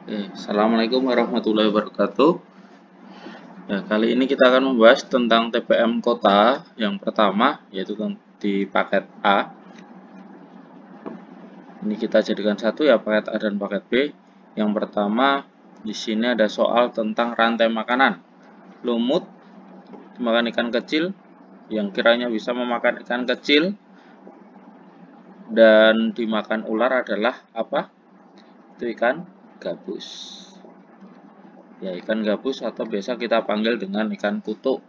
Assalamualaikum warahmatullahi wabarakatuh. Ya, kali ini kita akan membahas tentang TPM kota yang pertama, yaitu di paket A. Ini kita jadikan satu ya, paket A dan paket B. Yang pertama, di sini ada soal tentang rantai makanan. Lumut dimakan ikan kecil, yang kiranya bisa memakan ikan kecil dan dimakan ular adalah apa? Itu ikan gabus. Ya, ikan gabus atau biasa kita panggil dengan ikan kutuk.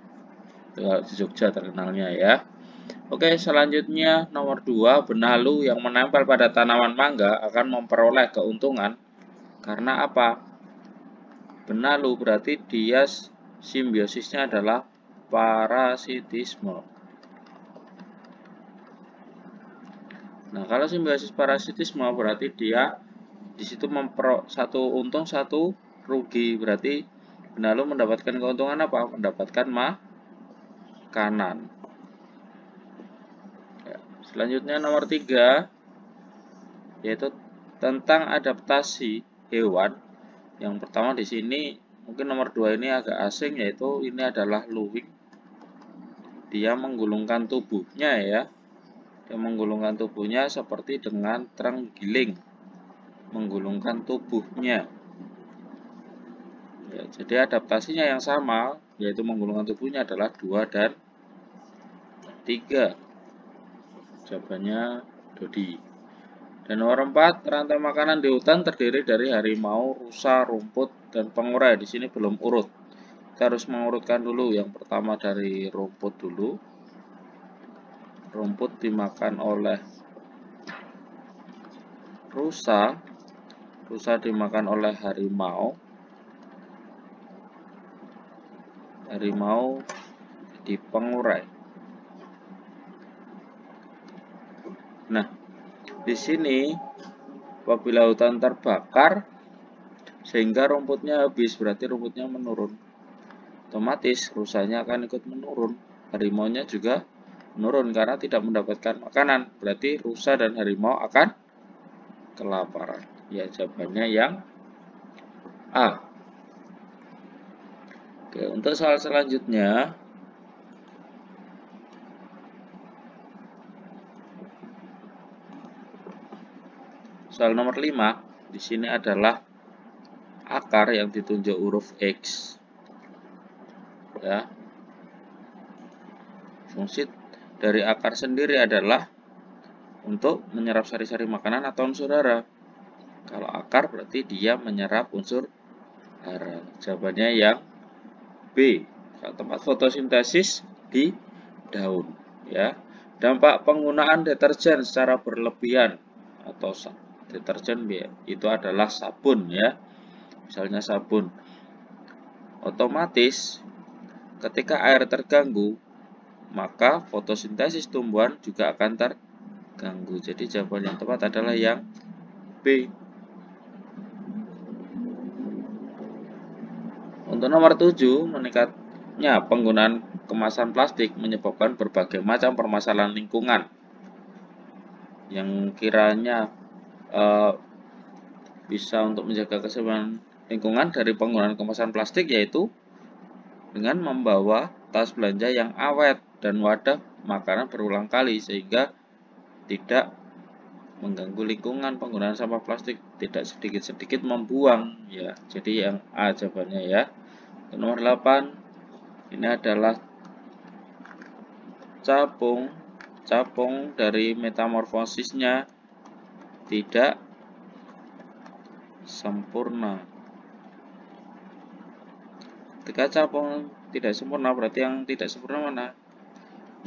Kalau di Jogja terkenalnya ya. Oke, selanjutnya nomor 2, benalu yang menempel pada tanaman mangga akan memperoleh keuntungan karena apa? Benalu berarti dia simbiosisnya adalah parasitisme. Nah, kalau simbiosis parasitisme berarti dia di situ satu untung satu rugi. Berarti benalu mendapatkan keuntungan apa? Mendapatkan makanan. Selanjutnya nomor 3, yaitu tentang adaptasi hewan. Yang pertama di sini mungkin nomor 2 ini agak asing, yaitu ini adalah luwing. Dia menggulungkan tubuhnya ya. Dia menggulungkan tubuhnya seperti dengan terenggiling. Menggulungkan tubuhnya. Ya, jadi adaptasinya yang sama, yaitu menggulungkan tubuhnya adalah 2 dan 3. Jawabannya Dodi. Dan nomor 4, rantai makanan di hutan terdiri dari harimau, rusa, rumput, dan pengurai. Di sini belum urut. Kita harus mengurutkan dulu. Yang pertama dari rumput dulu. Rumput dimakan oleh rusa. Rusa dimakan oleh harimau. Harimau di pengurai. Nah, di sini apabila hutan terbakar sehingga rumputnya habis, berarti rumputnya menurun. Otomatis rusanya akan ikut menurun. Harimaunya juga menurun karena tidak mendapatkan makanan. Berarti rusa dan harimau akan kelaparan. Ya, jawabannya yang A. Oke, untuk soal selanjutnya, soal nomor 5, di sini adalah akar yang ditunjuk huruf X. Ya. Fungsi dari akar sendiri adalah untuk menyerap sari-sari makanan atau unsur hara. Kalau akar berarti dia menyerap unsur hara. Jawabannya yang B. Tempat fotosintesis di daun. Ya. Dampak penggunaan deterjen secara berlebihan atau deterjen itu adalah sabun ya. Misalnya sabun. Otomatis ketika air terganggu, maka fotosintesis tumbuhan juga akan terganggu. Jadi jawaban yang tepat adalah yang B. Untuk nomor 7, meningkatnya penggunaan kemasan plastik menyebabkan berbagai macam permasalahan lingkungan yang kiranya bisa untuk menjaga keseimbangan lingkungan dari penggunaan kemasan plastik, yaitu dengan membawa tas belanja yang awet dan wadah makanan berulang kali sehingga tidak mengganggu lingkungan. Penggunaan sampah plastik tidak sedikit-sedikit membuang ya. Jadi yang A jawabannya ya. Nomor 8, ini adalah capung dari metamorfosisnya tidak sempurna. Ketika capung tidak sempurna, berarti yang tidak sempurna mana?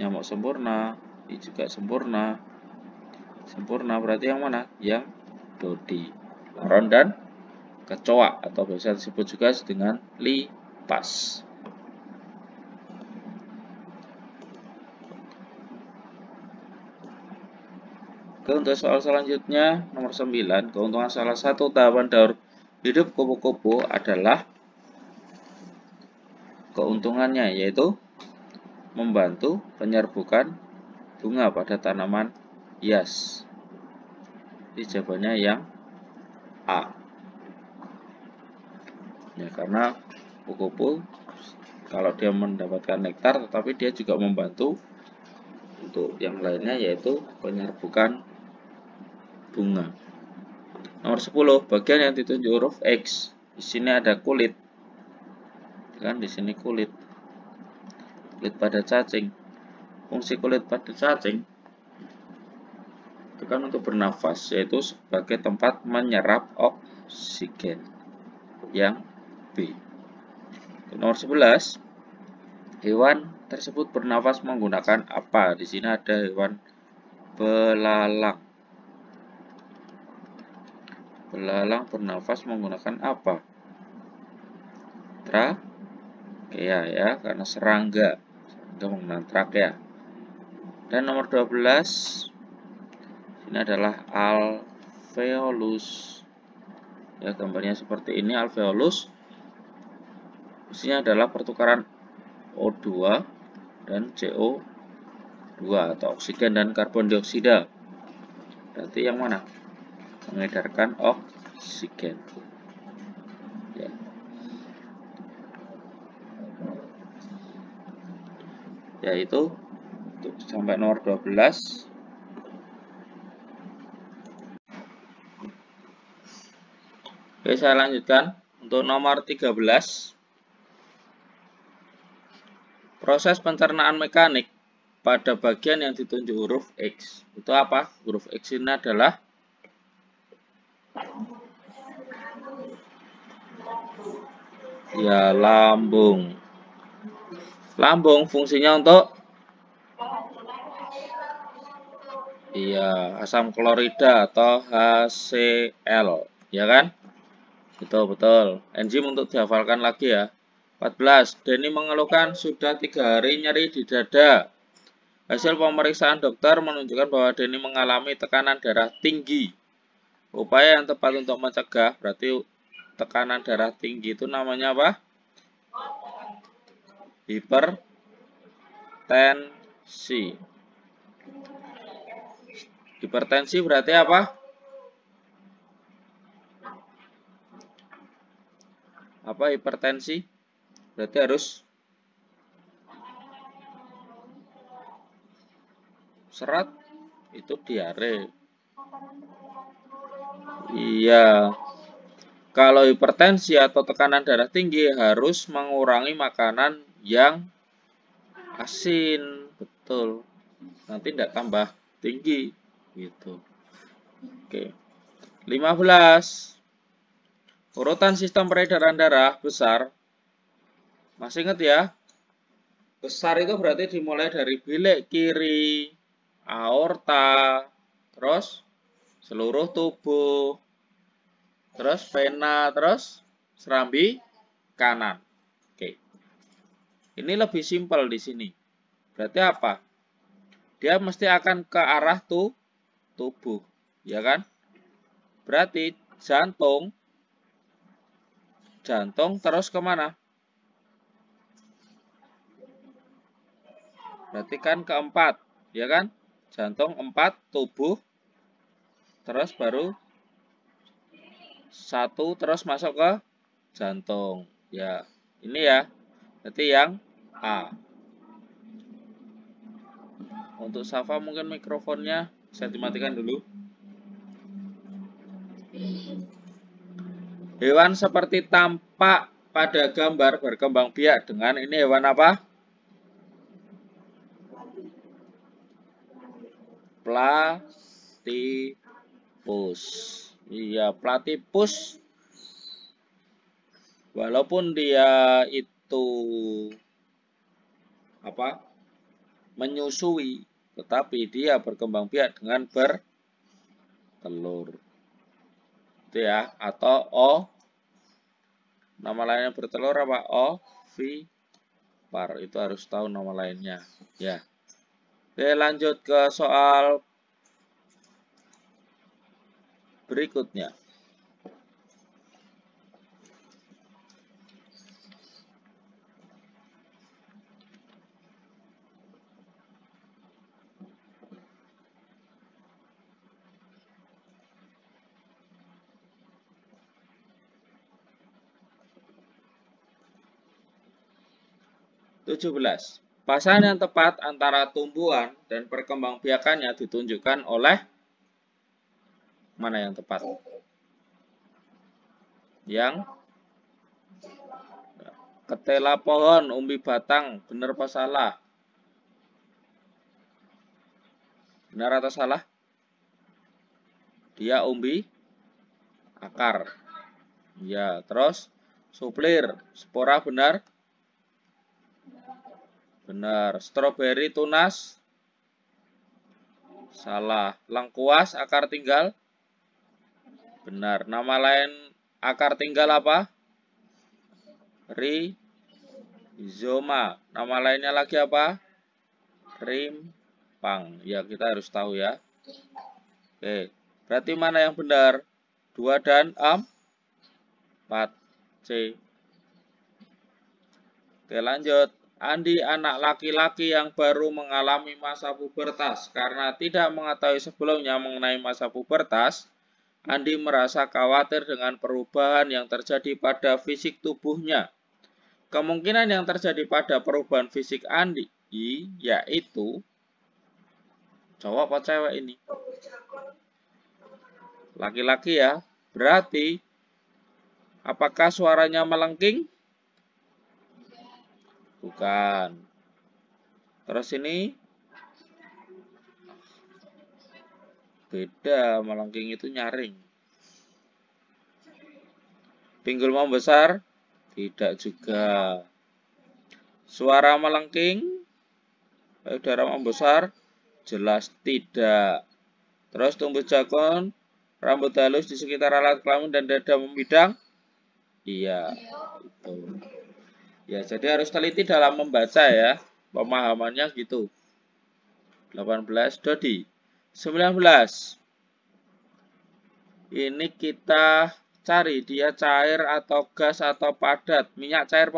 Nyamuk sempurna, ini juga sempurna. Sempurna berarti yang mana? Yang dodi, laron, dan kecoa atau biasa disebut juga dengan lipas. Oke, untuk soal selanjutnya nomor 9, keuntungan salah satu tahapan daur hidup kupu-kupu adalah keuntungannya yaitu membantu penyerbukan bunga pada tanaman hias. Jadi jawabannya yang A. Ya, karena kupu-kupu kalau dia mendapatkan nektar, tetapi dia juga membantu untuk yang lainnya, yaitu penyerbukan bunga. Nomor 10, bagian yang ditunjuk huruf X. Di sini ada kulit. Kan di sini kulit. Kulit pada cacing. Fungsi kulit pada cacing itu kan untuk bernafas, yaitu sebagai tempat menyerap oksigen. Yang B. Nomor 11, hewan tersebut bernafas menggunakan apa? Di sini ada hewan belalang. Belalang bernafas menggunakan apa? Trakea ya, karena serangga menggunakan trakea. Dan nomor 12, ini adalah alveolus. Ya, gambarnya seperti ini, alveolus. Fungsinya adalah pertukaran O2 dan CO2 atau oksigen dan karbon dioksida. Berarti yang mana? Mengedarkan oksigen. Ya. Yaitu sampai nomor 12. Oke, saya lanjutkan. Untuk nomor 13, proses pencernaan mekanik pada bagian yang ditunjuk huruf X. Itu apa? Huruf X ini adalah ya lambung. Lambung fungsinya untuk asam klorida atau HCl, ya kan? Betul. Enzim untuk dihafalkan lagi ya. 14. Denny mengeluhkan sudah 3 hari nyeri di dada. Hasil pemeriksaan dokter menunjukkan bahwa Denny mengalami tekanan darah tinggi. Upaya yang tepat untuk mencegah, berarti tekanan darah tinggi itu namanya apa? Hipertensi. Hipertensi berarti apa? Apa hipertensi? Berarti harus serat, itu diare. Iya. Kalau hipertensi atau tekanan darah tinggi harus mengurangi makanan yang asin. Betul. Nanti tidak tambah tinggi gitu. Oke. 15. Urutan sistem peredaran darah besar. Masih ingat ya? Besar itu berarti dimulai dari bilik kiri, aorta, terus seluruh tubuh, terus vena, terus serambi kanan. Oke. Ini lebih simpel di sini. Berarti apa? Dia mesti akan ke arah tubuh, ya kan? Berarti jantung terus kemana? Berarti kan keempat, ya kan? Jantung 4, tubuh, terus baru 1, terus masuk ke jantung. Ya, ini ya. Berarti yang A. Untuk Safa mungkin mikrofonnya bisa dimatikan dulu. Hewan seperti tampak pada gambar berkembang biak dengan ini hewan apa? Platypus. Iya, platypus. Walaupun dia itu apa? Menyusui, tetapi dia berkembang biak dengan bertelur. Itu ya, atau nama lainnya bertelur apa? Ovipar. Itu harus tahu nama lainnya, ya. Oke, lanjut ke soal berikutnya. 17. Pasangan yang tepat antara tumbuhan dan perkembangbiakannya ditunjukkan oleh mana yang tepat? Yang ketela pohon, umbi batang, benar apa salah? Benar atau salah? Dia umbi akar. Ya, terus suplir, spora benar? Benar. Stroberi tunas? Salah. Lengkuas akar tinggal? Benar. Nama lain akar tinggal apa? Rhizoma. Nama lainnya lagi apa? Rimpang. Ya, kita harus tahu ya. Oke. Berarti mana yang benar? 2 dan 4. C. Oke, lanjut. Andi anak laki-laki yang baru mengalami masa pubertas. Karena tidak mengetahui sebelumnya mengenai masa pubertas, Andi merasa khawatir dengan perubahan yang terjadi pada fisik tubuhnya. Kemungkinan yang terjadi pada perubahan fisik Andi yaitu cowok apa cewek ini? Laki-laki ya. Berarti apakah suaranya melengking? Bukan. Terus ini beda, melengking itu nyaring. Pinggul membesar? Tidak juga. Suara melengking? Udara membesar? Jelas tidak. Terus tumbuh jagon, rambut halus di sekitar alat kelamin dan dada membidang? Iya, itu. Ya, jadi harus teliti dalam membaca ya. Pemahamannya gitu. 18 Dodi. 19. Ini kita cari dia cair atau gas atau padat. Minyak cair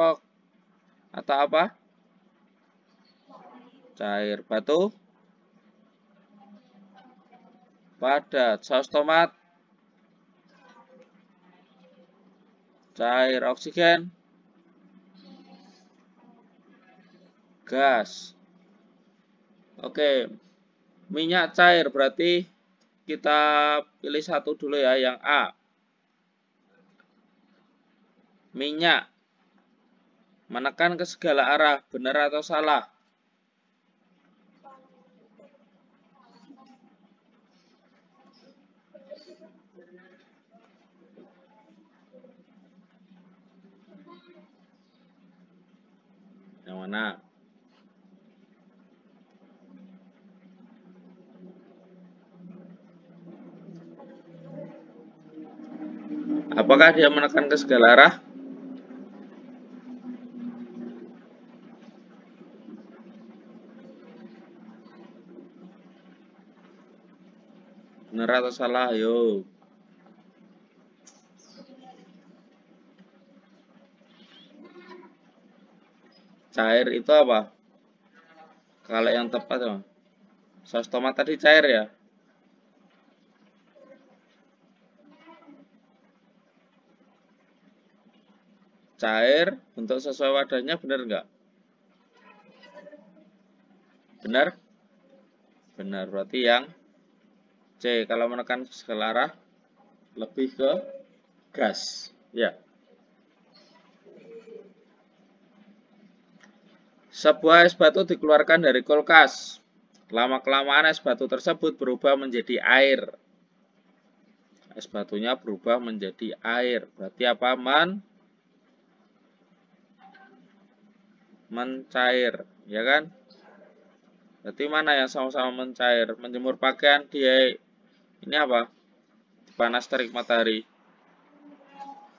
atau apa? Cair. Batu? Padat. Saus tomat? Cair. Oksigen? Gas. Oke. Minyak cair berarti kita pilih satu dulu ya, yang A. Minyak. Menekan ke segala arah, benar atau salah? Yang mana? Apakah dia menekan ke segala arah? Benar atau salah? Ayo. Cair itu apa? Kalau yang tepat ya. Saus tomat tadi cair ya? Cair, bentuk sesuai wadahnya, benar nggak? Benar? Benar, berarti yang C. Kalau menekan ke segala arah, lebih ke gas. Ya. Sebuah es batu dikeluarkan dari kulkas. Lama-kelamaan es batu tersebut berubah menjadi air. Es batunya berubah menjadi air. Berarti apa? Mencair. Ya kan? Berarti mana yang sama-sama mencair? Menjemur pakaian dia ini apa? Panas terik matahari.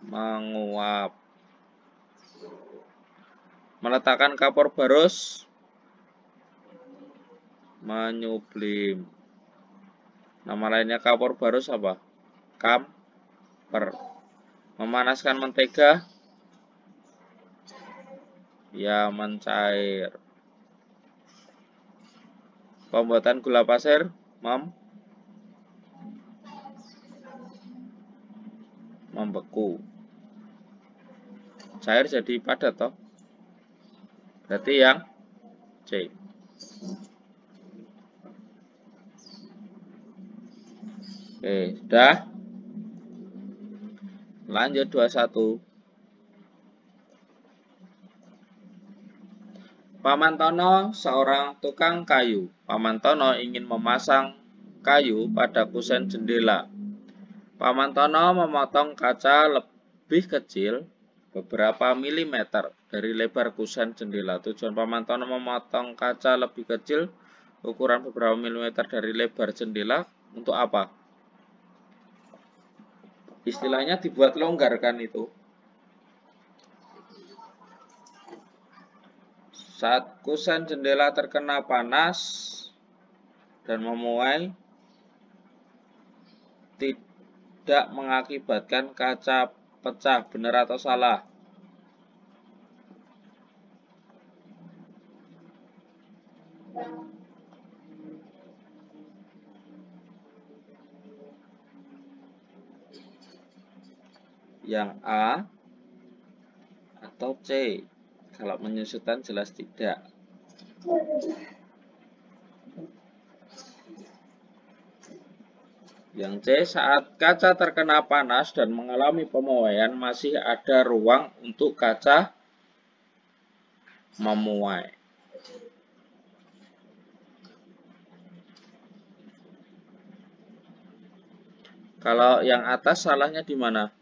Menguap. Meletakkan kapur barus. Menyublim. Nama lainnya kapur barus apa? Kamper. Memanaskan mentega. Ya, mencair. Pembuatan gula pasir. Membeku. Cair jadi padat toh. Berarti yang C. Oke, sudah. Lanjut 21. Paman Tono seorang tukang kayu. Paman Tono ingin memasang kayu pada kusen jendela. Paman Tono memotong kaca lebih kecil beberapa milimeter dari lebar kusen jendela. Tujuan Paman Tono memotong kaca lebih kecil ukuran beberapa milimeter dari lebar jendela untuk apa? Istilahnya dibuat longgar kan itu. Saat kusen jendela terkena panas dan memuai, tidak mengakibatkan kaca pecah, benar atau salah? Yang A atau C? Kalau menyusutkan jelas tidak. Yang C, saat kaca terkena panas dan mengalami pemuaian, masih ada ruang untuk kaca memuai. Kalau yang atas salahnya di mana?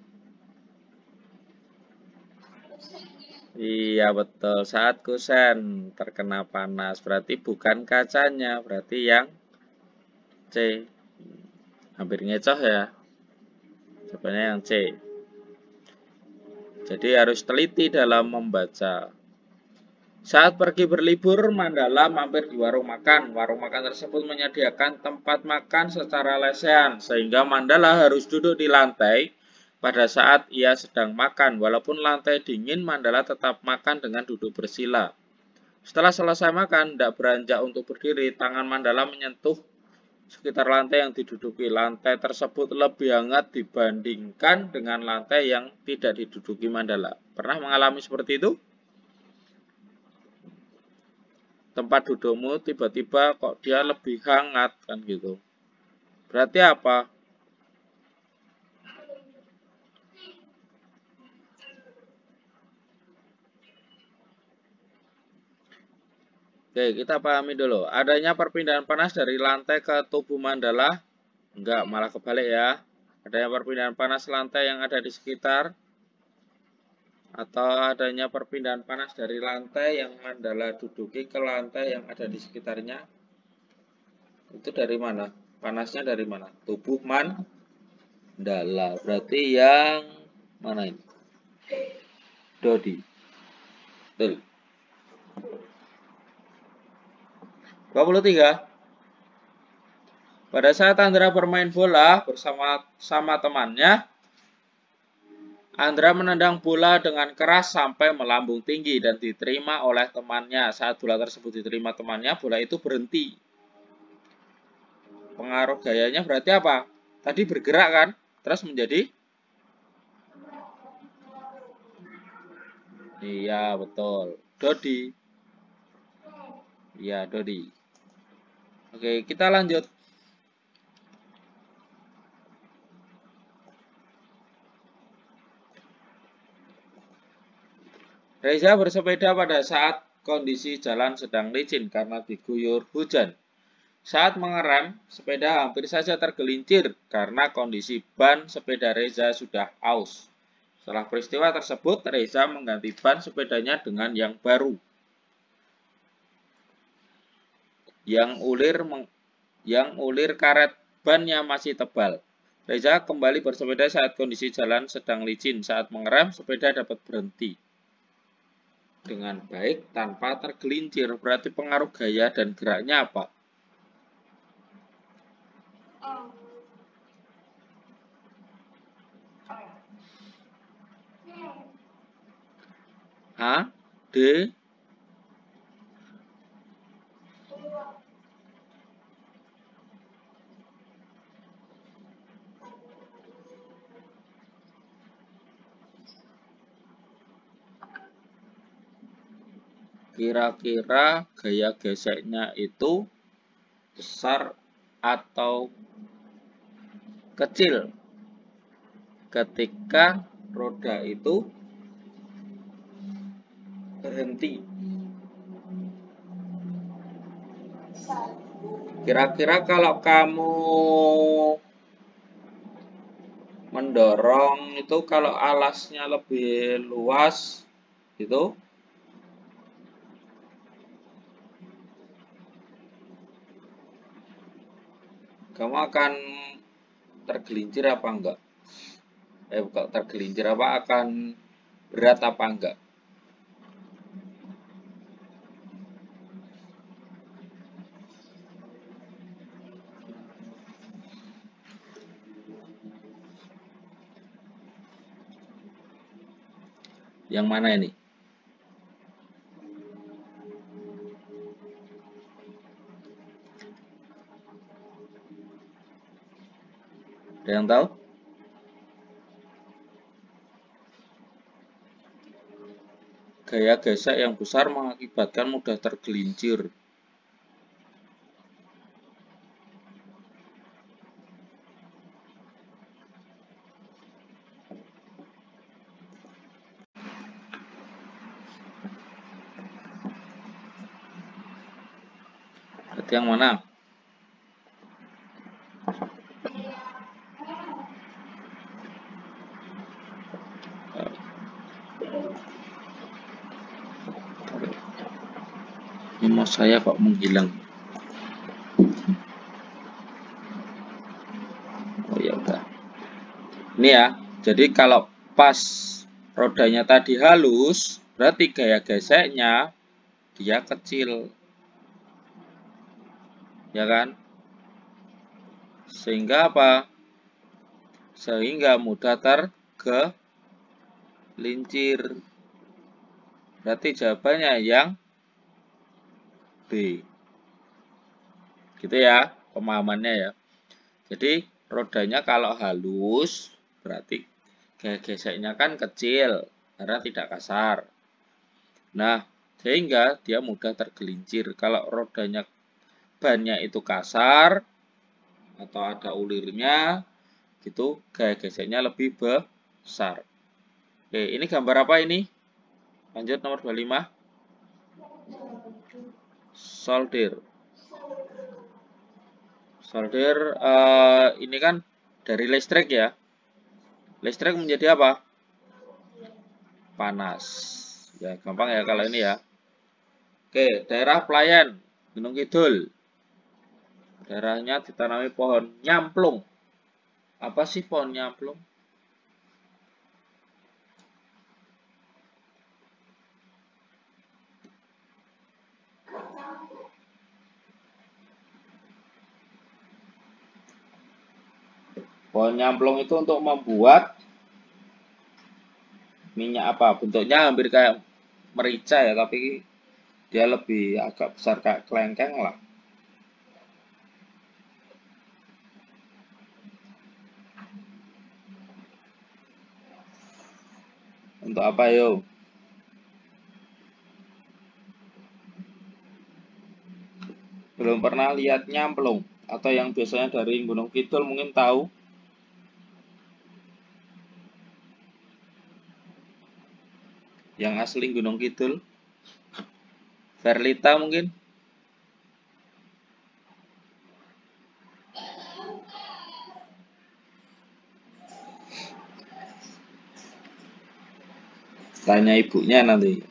Iya betul, saat kusen terkena panas, berarti bukan kacanya, berarti yang C. Hampir ngecoh ya, jawabannya yang C. Jadi harus teliti dalam membaca. Saat pergi berlibur, Mandala mampir di warung makan. Warung makan tersebut menyediakan tempat makan secara lesehan, sehingga Mandala harus duduk di lantai pada saat ia sedang makan. Walaupun lantai dingin, Mandala tetap makan dengan duduk bersila. Setelah selesai makan, tidak beranjak untuk berdiri, tangan Mandala menyentuh sekitar lantai yang diduduki. Lantai tersebut lebih hangat dibandingkan dengan lantai yang tidak diduduki Mandala. Pernah mengalami seperti itu? Tempat dudukmu tiba-tiba kok dia lebih hangat kan gitu. Berarti apa? Oke, kita pahami dulu. Adanya perpindahan panas dari lantai ke tubuh Mandala? Enggak, malah kebalik ya. Adanya perpindahan panas lantai yang ada di sekitar? Atau adanya perpindahan panas dari lantai yang Mandala duduki ke lantai yang ada di sekitarnya? Itu dari mana? Panasnya dari mana? Tubuh Mandala. Berarti yang mana ini? Dodi. Betul. 23. Pada saat Andra bermain bola bersama temannya, Andra menendang bola dengan keras sampai melambung tinggi dan diterima oleh temannya. Saat bola tersebut diterima temannya, bola itu berhenti. Pengaruh gayanya berarti apa? Tadi bergerak kan? Terus menjadi? Iya, betul. Dodi. Iya, Dodi. Oke, kita lanjut. Reza bersepeda pada saat kondisi jalan sedang licin karena diguyur hujan. Saat mengerem, sepeda hampir saja tergelincir karena kondisi ban sepeda Reza sudah aus. Setelah peristiwa tersebut, Reza mengganti ban sepedanya dengan yang baru. Yang ulir karet bannya masih tebal. Reza kembali bersepeda saat kondisi jalan sedang licin. Saat mengerem, sepeda dapat berhenti dengan baik tanpa tergelincir. Berarti pengaruh gaya dan geraknya apa? A, D, G, kira-kira gaya geseknya itu besar atau kecil ketika roda itu berhenti. Kira-kira kalau kamu mendorong itu, kalau alasnya lebih luas itu, kamu akan tergelincir apa enggak? Bukan tergelincir, apa akan berat apa enggak? Yang mana ini? Ada yang tahu? Gaya gesek yang besar mengakibatkan mudah tergelincir. Berarti yang mana? Ini saya kok menghilang. Oh ya udah. Ini ya. Jadi kalau pas rodanya tadi halus, berarti gaya geseknya dia kecil. Ya kan? Sehingga apa? Sehingga mudah tergelincir. Berarti jawabannya yang B. Gitu ya, pemahamannya ya. Jadi rodanya kalau halus berarti gaya geseknya kan kecil karena tidak kasar. Nah, sehingga dia mudah tergelincir. Kalau rodanya bannya itu kasar atau ada ulirnya, gitu gaya geseknya lebih besar. Oke, ini gambar apa ini? Lanjut nomor 25. Solder. Solder ini kan dari listrik ya. Listrik menjadi apa? Panas. Ya, gampang ya kalau ini ya. Oke, daerah Pelayan, Gunung Kidul. Daerahnya ditanami pohon nyamplung. Apa sih pohon nyamplung? Pohon nyamplung itu untuk membuat minyak apa? Bentuknya hampir kayak merica ya, tapi dia lebih agak besar kayak kelengkeng lah. Untuk apa yo? Belum pernah lihat nyamplung, atau yang biasanya dari Gunung Kidul mungkin tahu. Yang asli Gunung Kidul, Verlita mungkin. Tanya ibunya nanti.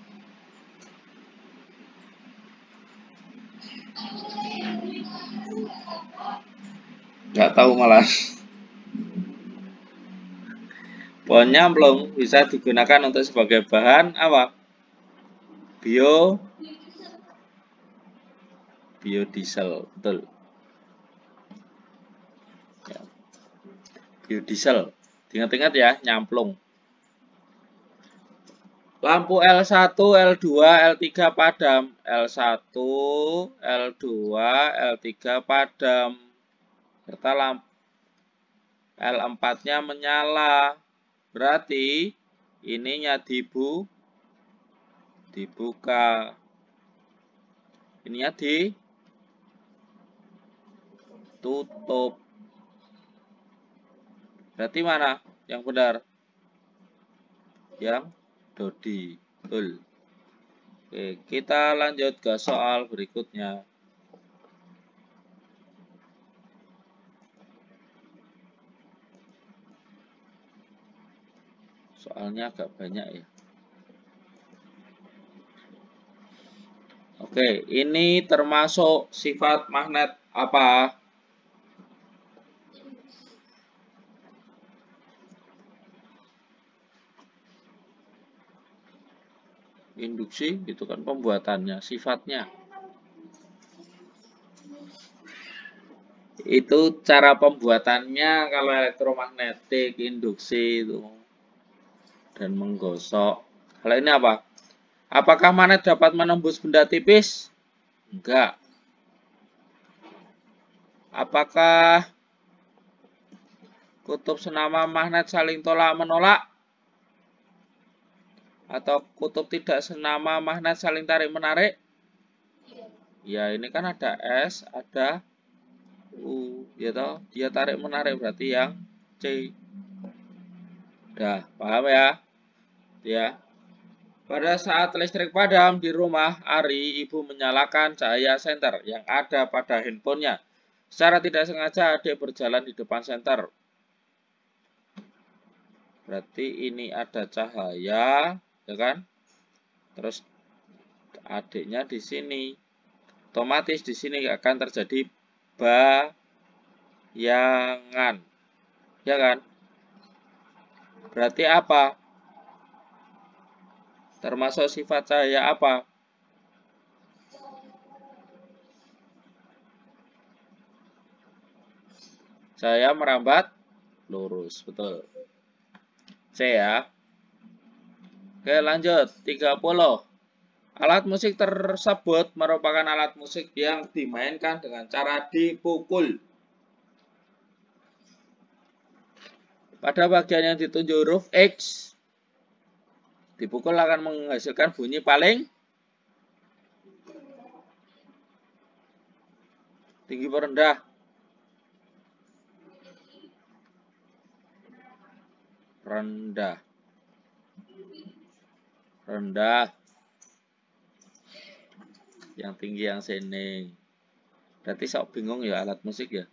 Nggak tahu malah. Pohon nyamplung bisa digunakan untuk sebagai bahan apa? Biodiesel, betul. Ya. Biodiesel. Ingat-ingat ya, nyamplung. Lampu L1, L2, L3 padam. L1, L2, L3 padam. Serta lampu L4-nya menyala. Berarti ininya dibuka. ininya ditutup. Berarti mana yang benar? Yang Dodi. Betul. Oke, kita lanjut ke soal berikutnya. Soalnya agak banyak ya. Oke, ini termasuk sifat magnet apa? Induksi, itu kan pembuatannya, sifatnya. Itu cara pembuatannya kalau elektromagnetik, induksi itu. Dan menggosok. Kalau ini apa? Apakah magnet dapat menembus benda tipis? Enggak. Apakah kutub senama magnet saling tolak-menolak? Atau kutub tidak senama magnet saling tarik-menarik? Ya, ini kan ada S, ada U. Ya toh, dia tarik-menarik berarti yang C. Udah, paham ya? Ya. Pada saat listrik padam di rumah Ari, ibu menyalakan cahaya senter yang ada pada handphonenya. Secara tidak sengaja adik berjalan di depan senter. Berarti ini ada cahaya, ya kan? Terus adiknya di sini. Otomatis di sini akan terjadi bayangan. Ya kan? Berarti apa? Termasuk sifat cahaya apa? Cahaya merambat lurus, betul. C ya. Oke, lanjut. 30. Alat musik tersebut merupakan alat musik yang dimainkan dengan cara dipukul. Pada bagian yang ditunjuk huruf X, dipukul akan menghasilkan bunyi paling tinggi atau rendah. Rendah. Rendah. Yang tinggi yang sini. Berarti sok bingung ya alat musik ya.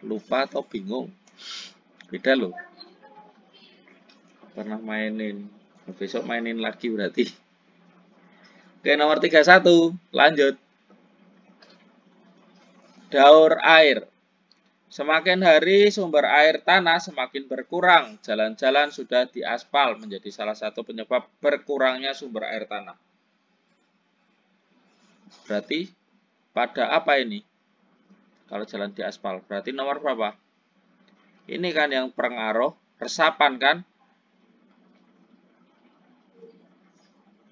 Lupa atau bingung. Beda loh. Pernah mainin. Besok mainin lagi berarti. Oke, nomor 31. Lanjut. Daur air. Semakin hari sumber air tanah semakin berkurang. Jalan-jalan sudah diaspal menjadi salah satu penyebab berkurangnya sumber air tanah. Berarti pada apa ini? Kalau jalan diaspal. Berarti nomor berapa? Ini kan yang pengaruh resapan kan?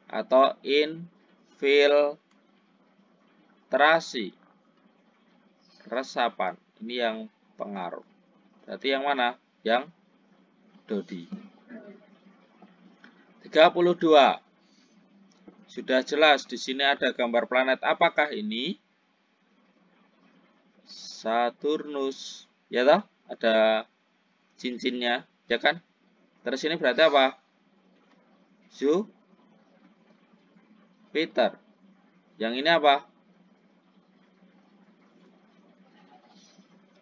Atau infiltrasi. Resapan. Ini yang pengaruh. Berarti yang mana? Yang Dodi. 32. Sudah jelas di sini ada gambar planet. Apakah ini? Saturnus. Ya toh? Ada cincinnya, ya kan? Terus ini berarti apa? Jupiter. Yang ini apa?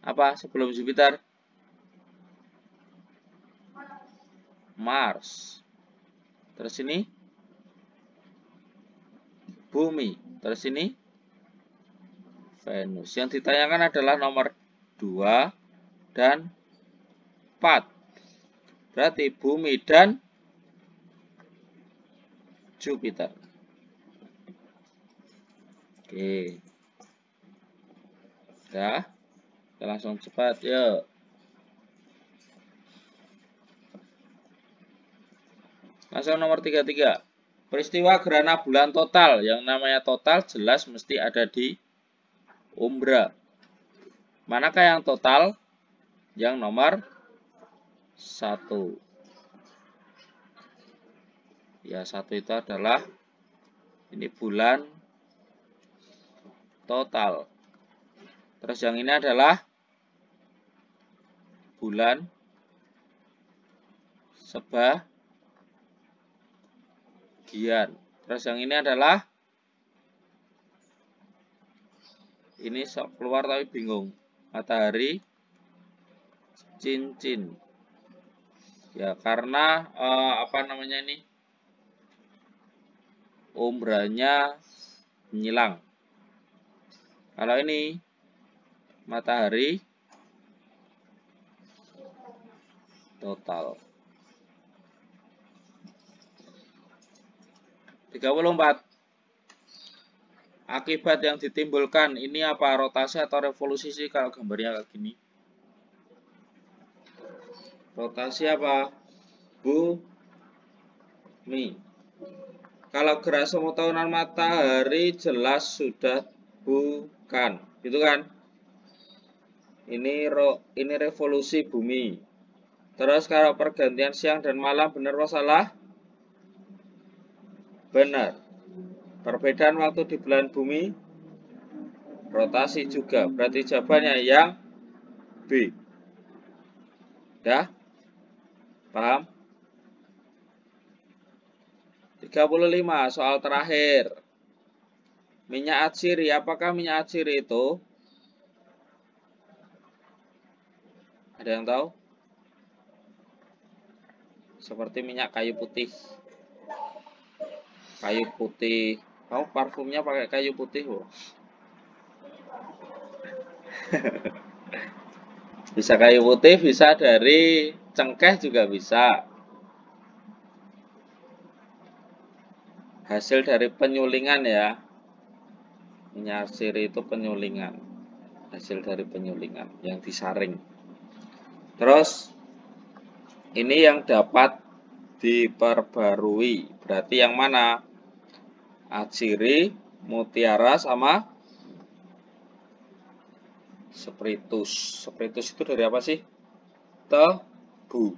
Apa sebelum Jupiter? Mars. Terus ini Bumi. Terus ini Venus. Yang ditanyakan adalah nomor 2 dan 4. Berarti Bumi dan Jupiter. Oke. Ya. Kita langsung cepat, yuk. Langsung nomor 33. Peristiwa gerhana bulan total. Yang namanya total jelas mesti ada di umbra. Manakah yang total? Yang nomor 1. Ya, 1 itu adalah Ini bulan total. Terus yang ini adalah bulan sebagian. Terus yang ini adalah, ini keluar tapi bingung. Matahari cincin. Ya karena apa namanya ini? Umbranya menyilang. Kalau ini matahari total. 34. Akibat yang ditimbulkan ini apa? Rotasi atau revolusi sih kalau gambarnya kayak gini? Rotasi apa? Bumi. Kalau gerak semua tahunan matahari jelas sudah bukan, gitu kan? Ini revolusi bumi. Terus kalau pergantian siang dan malam benar atau salah? Benar. Perbedaan waktu di belahan bumi rotasi juga. Berarti jawabannya yang B. Dah? Paham? 35. Soal terakhir. Minyak atsiri. Apakah minyak atsiri itu? Ada yang tahu? Seperti minyak kayu putih. Kayu putih. Kamu parfumnya pakai kayu putih loh. Bisa kayu putih, bisa dari cengkeh juga bisa. Hasil dari penyulingan ya. Minyak atsiri itu penyulingan. Hasil dari penyulingan yang disaring. Terus ini yang dapat diperbarui. Berarti yang mana? Atsiri, mutiara, sama spiritus. Spiritus itu dari apa sih? Tebu.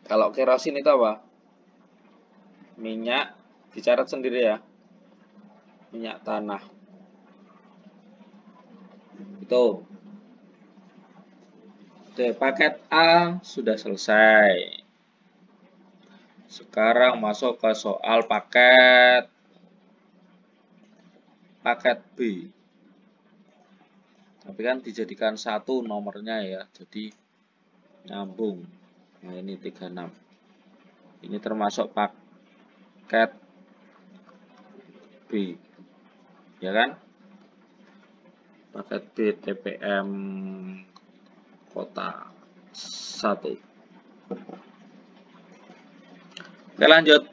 Kalau kerosin itu apa? Minyak, dicatat sendiri ya. Minyak tanah. Itu. Oke, paket A sudah selesai. Sekarang masuk ke soal paket B. Tapi kan dijadikan satu nomornya ya, jadi nyambung. Nah, ini 36. Ini termasuk paket B. Ya kan? Paket B TPM kota 1. Oke, lanjut.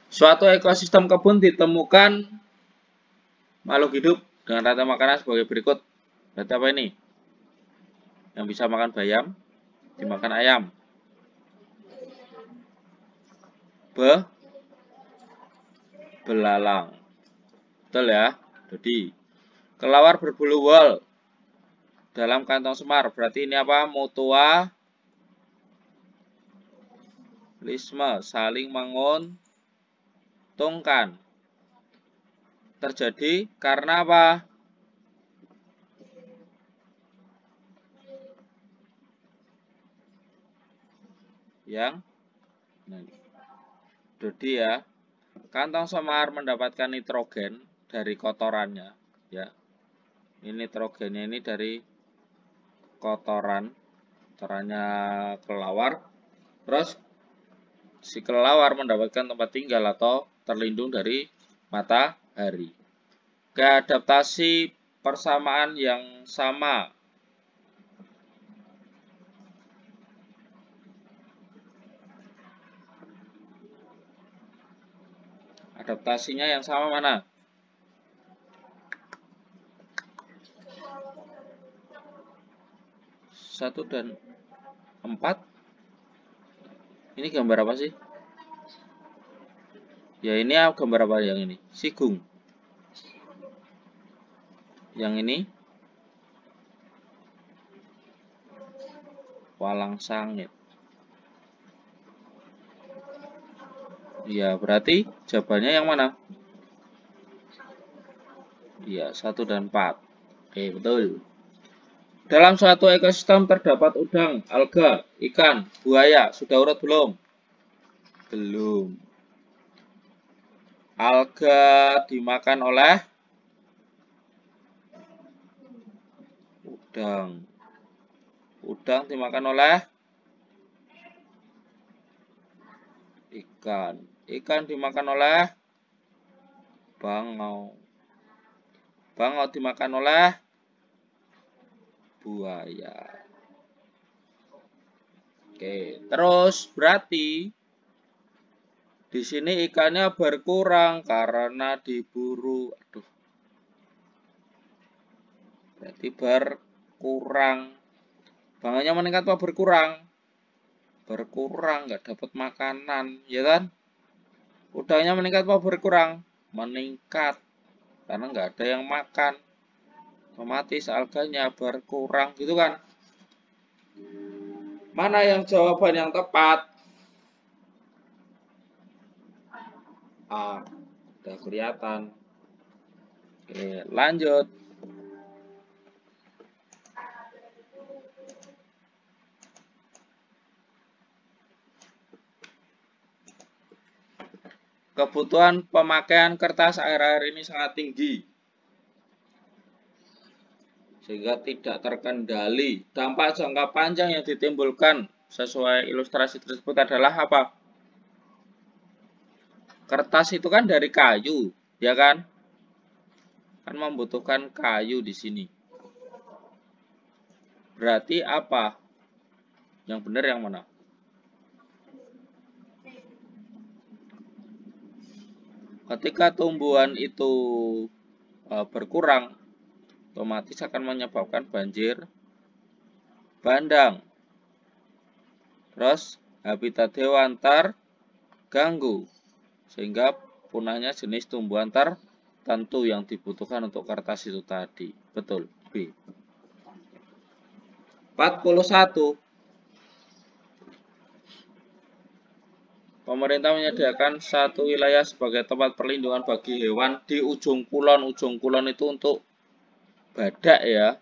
Suatu ekosistem kebun ditemukan makhluk hidup dengan rata makanan sebagai berikut. Berarti apa ini? Yang bisa makan bayam, dimakan ayam. Belalang. Betul ya? Jadi, kelawar berbulu wol dalam kantong semar. Berarti ini apa? Mutualisme, saling menguntungkan. Terjadi karena apa? Yang jadi ya, kantong semar mendapatkan nitrogen dari kotorannya, ya. Ini nitrogennya ini dari kotorannya kelelawar. Terus si kelelawar mendapatkan tempat tinggal atau terlindung dari matahari. Keadaptasi persamaan yang sama. Adaptasinya yang sama mana? Satu dan 4. Ini gambar apa sih? Ya ini gambar apa yang ini? Sigung. Yang ini walang sangit. Iya, berarti jawabannya yang mana? Iya, 1 dan 4. Oke, betul. Dalam suatu ekosistem terdapat udang, alga, ikan, buaya. Sudah urut belum? Belum. Alga dimakan oleh udang. Udang dimakan oleh ikan. Ikan dimakan oleh bangau. Bangau dimakan oleh buaya. Oke, terus berarti di sini ikannya berkurang karena diburu. Aduh. Berarti berkurang. Bangaunya meningkat apa berkurang? Berkurang, nggak dapat makanan, ya kan? Udangnya meningkat apa berkurang? Meningkat, karena nggak ada yang makan. Otomatis alganya berkurang, gitu kan? Mana yang jawaban yang tepat? A, udah kelihatan. Oke, lanjut. Kebutuhan pemakaian kertas akhir-akhir ini sangat tinggi, sehingga tidak terkendali. Dampak jangka panjang yang ditimbulkan sesuai ilustrasi tersebut adalah apa? Kertas itu kan dari kayu, ya kan? Kan membutuhkan kayu di sini. Berarti apa? Yang benar yang mana? Ketika tumbuhan itu berkurang, otomatis akan menyebabkan banjir bandang. Terus habitat hewan terganggu, sehingga punahnya jenis tumbuhan tertentu yang dibutuhkan untuk kertas itu tadi. Betul. B. 41. Pemerintah menyediakan satu wilayah sebagai tempat perlindungan bagi hewan di ujung kulon. Ujung kulon itu untuk badak ya.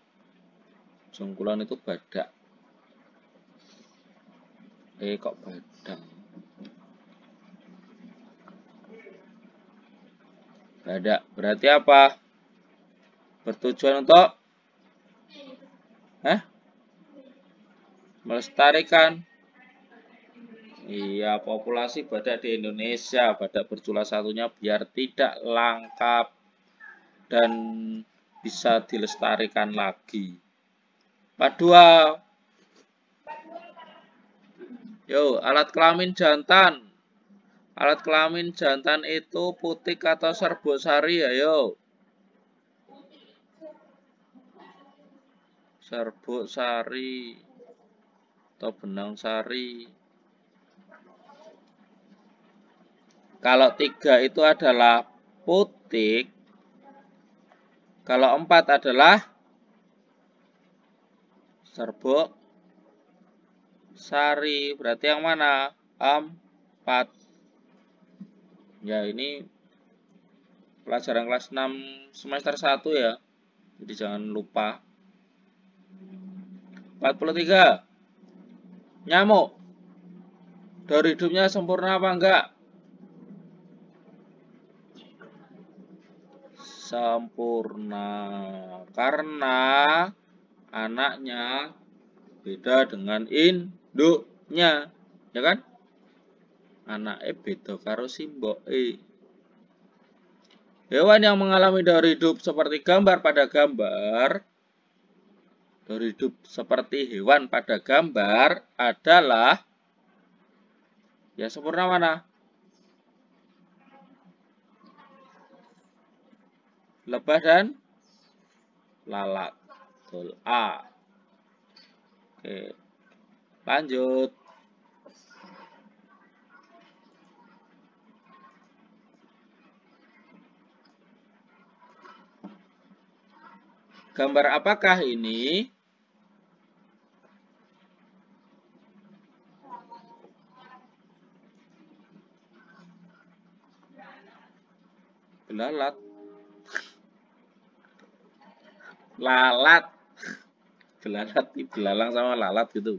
Ujung kulon itu badak. Kok badak? Badak. Berarti apa? Bertujuan untuk melestarikan. Iya, populasi badak di Indonesia. Badak berjumlah satunya biar tidak langka dan bisa dilestarikan lagi. 42. Yo, alat kelamin jantan. Alat kelamin jantan itu putik atau serbuk sari, ayo. Serbuk sari atau benang sari. Kalau 3 itu adalah putik. Kalau 4 adalah serbuk sari. Berarti yang mana? 4. Ya, ini pelajaran kelas 6 semester 1 ya. Jadi jangan lupa. 43. Nyamuk. Daur hidupnya sempurna apa enggak? Sempurna. Karena anaknya beda dengan induknya. Ya kan? Anaknya beda karo simboke. Hewan yang mengalami daur hidup seperti gambar pada gambar. Daur hidup seperti hewan pada gambar adalah ya sempurna mana? Lebah dan lalat. Betul. A. Oke. Lanjut. Gambar apakah ini? Belalat. Lalat. Belalat, belalang sama lalat gitu.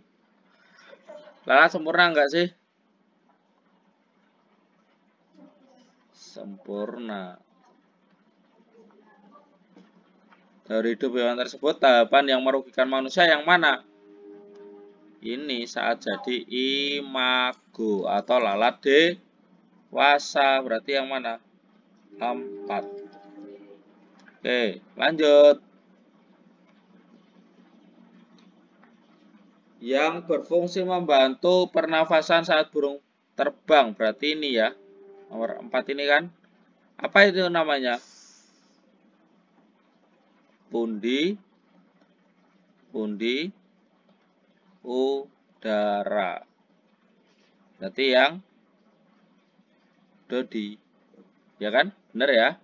Lalat sempurna enggak sih? Sempurna. Dari hidup hewan tersebut, tahapan yang merugikan manusia yang mana? Ini saat jadi imago atau lalat dewasa. Berarti yang mana? 4. Oke, lanjut. Yang berfungsi membantu pernafasan saat burung terbang. Berarti ini ya. Nomor 4 ini kan. Apa itu namanya? Pundi udara. Berarti yang dodi. Ya kan? Benar ya?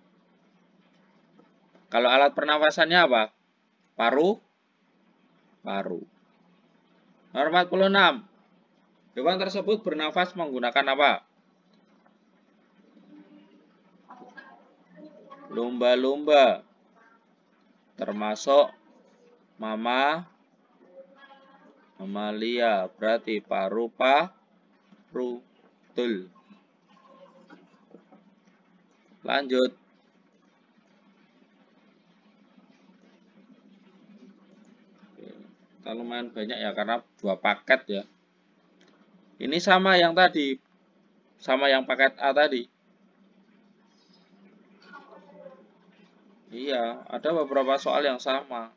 Kalau alat pernafasannya apa? Paru. Nomor 46. Hewan tersebut bernafas menggunakan apa? Lumba-lumba. Termasuk mamalia. Berarti paru-paru. Betul. Lanjut. Kita lumayan banyak ya karena 2 paket ya. Ini sama yang tadi. Sama yang paket A tadi. Iya, ada beberapa soal yang sama.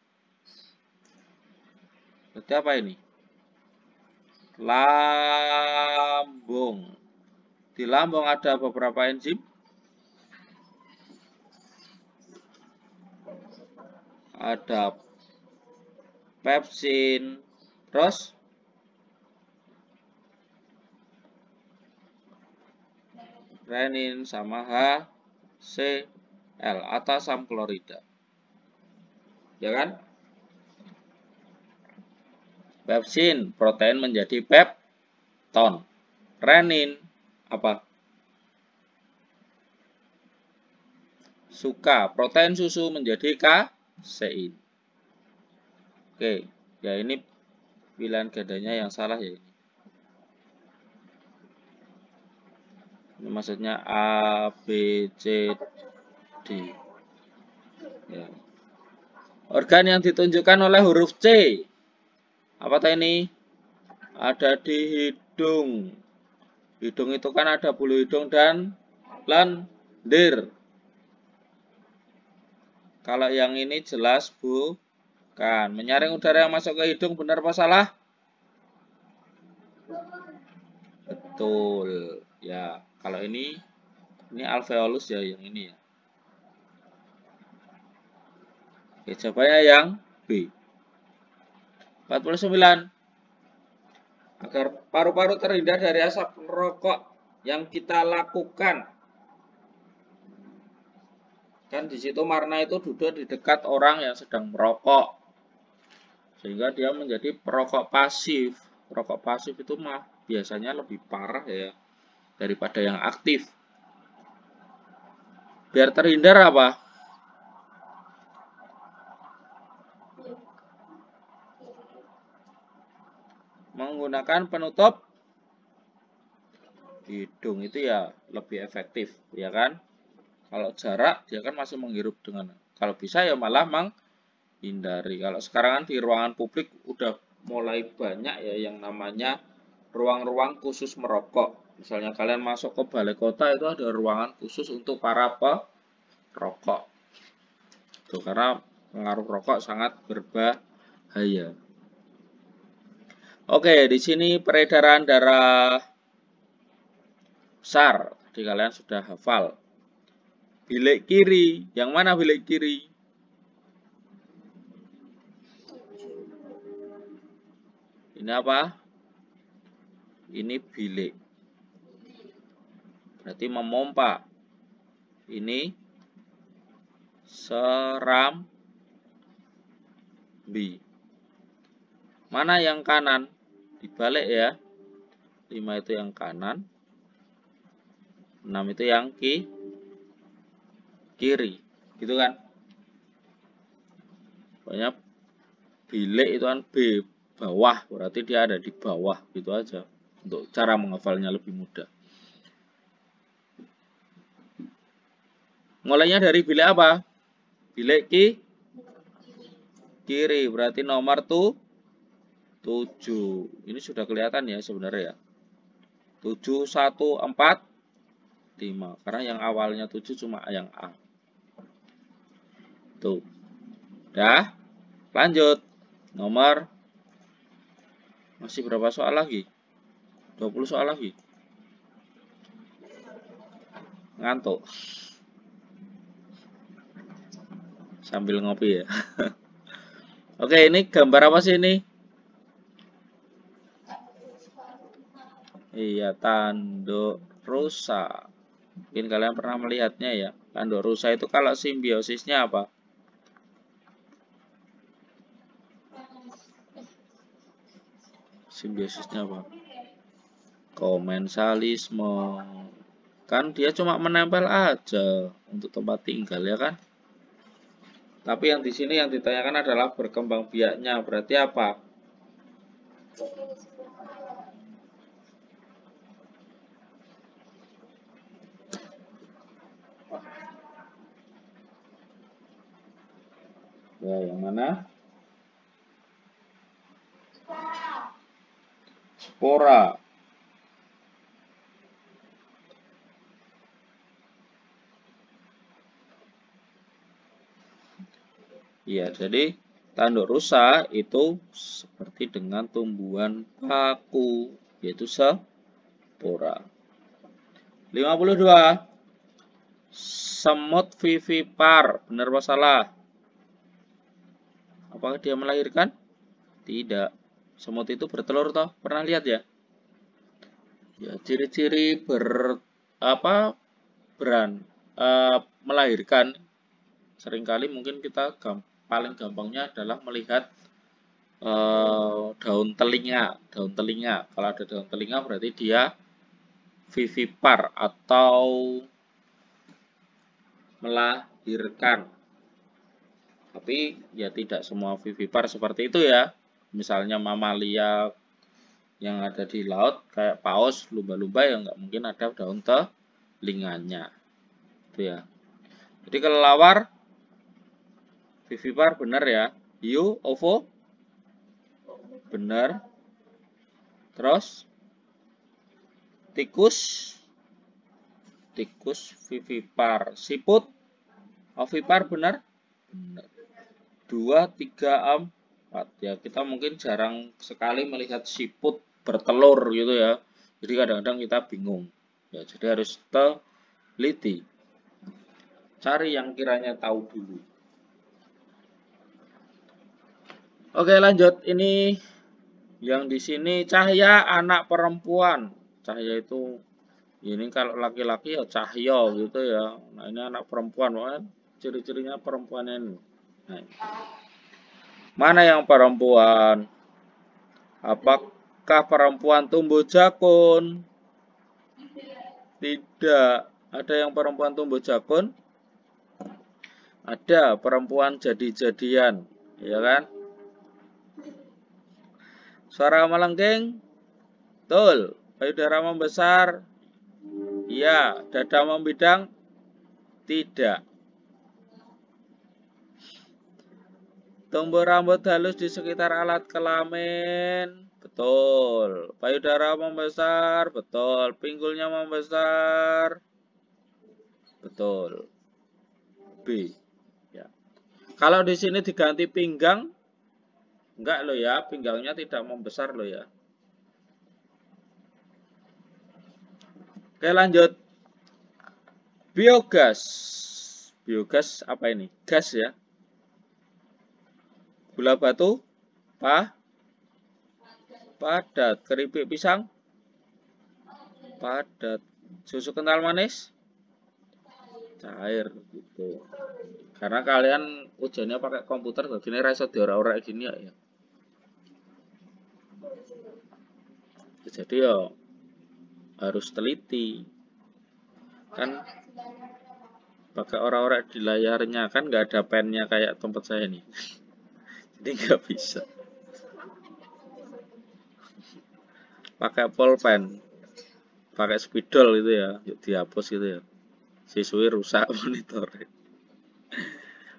Berarti apa ini? Lambung. Di lambung ada beberapa enzim. Ada pepsin, terus renin sama HCl atau asam klorida. Ya kan? Pepsin, protein menjadi pepton. Renin, apa? Suka, protein susu menjadi kasein. Oke, ya ini pilihan gandanya yang salah ya ini. Ini maksudnya A, B, C, D. Ya. Organ yang ditunjukkan oleh huruf C. Apa tadi ini? Ada di hidung. Hidung itu kan ada bulu hidung dan lendir. Kalau yang ini jelas bukan. Menyaring udara yang masuk ke hidung benar apa salah? Betul. Ya, kalau ini alveolus ya yang ini ya. Oke, jawabannya yang B. 49. Agar paru-paru terhindar dari asap rokok yang kita lakukan. Kan di situ Marna itu duduk di dekat orang yang sedang merokok. Sehingga dia menjadi perokok pasif. Perokok pasif itu mah biasanya lebih parah ya daripada yang aktif. Biar terhindar apa? Menggunakan penutup hidung itu ya lebih efektif, ya kan? Kalau jarak dia kan masih menghirup dengan, kalau bisa ya malah menghindari. Kalau sekarang kan di ruangan publik udah mulai banyak ya yang namanya ruang-ruang khusus merokok. Misalnya kalian masuk ke balai kota itu ada ruangan khusus untuk para perokok. Tuh, karena pengaruh rokok sangat berbahaya. Oke, di sini peredaran darah besar. Jadi kalian sudah hafal. Bilik kiri. Yang mana bilik kiri? Ini apa? Ini bilik. Berarti memompa. Ini serambi. Mana yang kanan? Dibalik ya. 5 itu yang kanan. 6 itu yang kiri. kiri, gitu kan? Pokoknya bilik itu kan B bawah, berarti dia ada di bawah, gitu aja. Untuk cara menghafalnya lebih mudah. Mulainya dari bilik apa? Bilik kiri, berarti nomor 7. Ini sudah kelihatan ya sebenarnya ya. 7, 1, 4, 5. Karena yang awalnya 7 cuma yang A. Tuh. Dah. Lanjut. Nomor. Masih berapa soal lagi? 20 soal lagi. Ngantuk. Sambil ngopi ya. Oke, ini gambar apa sih ini? Iya, tanduk rusa. Mungkin kalian pernah melihatnya ya. Tanduk rusa itu kalau simbiosisnya apa? Simbiosisnya apa? Komensalisme. Kan dia cuma menempel aja untuk tempat tinggal ya kan? Tapi yang di sini yang ditanyakan adalah berkembang biaknya. Berarti apa? Ya, yang mana? Spora. Ya, jadi tanduk rusa itu seperti dengan tumbuhan paku, yaitu spora. 52. Semut vivipar, benar apa salah? Apakah dia melahirkan? Tidak. Semut itu bertelur toh? Pernah lihat ya? Ya, ciri-ciri melahirkan. Seringkali mungkin kita paling gampangnya adalah melihat daun telinga. Daun telinga. Kalau ada daun telinga berarti dia vivipar atau melahirkan. Tapi ya tidak semua vivipar seperti itu ya. Misalnya mamalia yang ada di laut kayak paus, lumba-lumba yang nggak mungkin ada daun telinganya. Itu ya. Jadi kelelawar vivipar benar ya. Hiu, ovo benar. Terus tikus vivipar. Siput ovipar benar? Benar. 2, 3, 4. Ya, kita mungkin jarang sekali melihat siput bertelur gitu ya. Jadi kadang-kadang kita bingung. Ya, jadi harus teliti. Cari yang kiranya tahu dulu. Oke, lanjut. Ini yang di sini Cahya anak perempuan. Cahya itu ini kalau laki-laki ya Cahyo gitu ya. Nah, ini anak perempuan, kan? Ciri-cirinya perempuan ini. Nah, mana yang perempuan? Apakah perempuan tumbuh jakun? Tidak. Ada yang perempuan tumbuh jakun? Ada perempuan jadi-jadian, ya kan? Suara melengking? Betul. Payudara membesar? Iya. Dada membidang? Tidak. Tumbuh rambut halus di sekitar alat kelamin? Betul. Payudara membesar? Betul. Pinggulnya membesar? Betul. B. Ya. Kalau di sini diganti pinggang, enggak loh ya, pinggangnya tidak membesar loh ya. Oke, lanjut. Biogas. Biogas apa ini? Gas ya. Gula batu, padat. Keripik pisang, padat. Susu kental manis, cair gitu. Karena kalian ujiannya pakai komputer, begini rasa diora-ora gini ya. Jadi ya harus teliti. Kan pakai orang-orang di layarnya, kan nggak ada pennya kayak tempat saya nih. Jadi nggak bisa. Pakai pulpen, pakai spidol itu ya, yuk dihapus gitu ya. Siswi rusak monitor.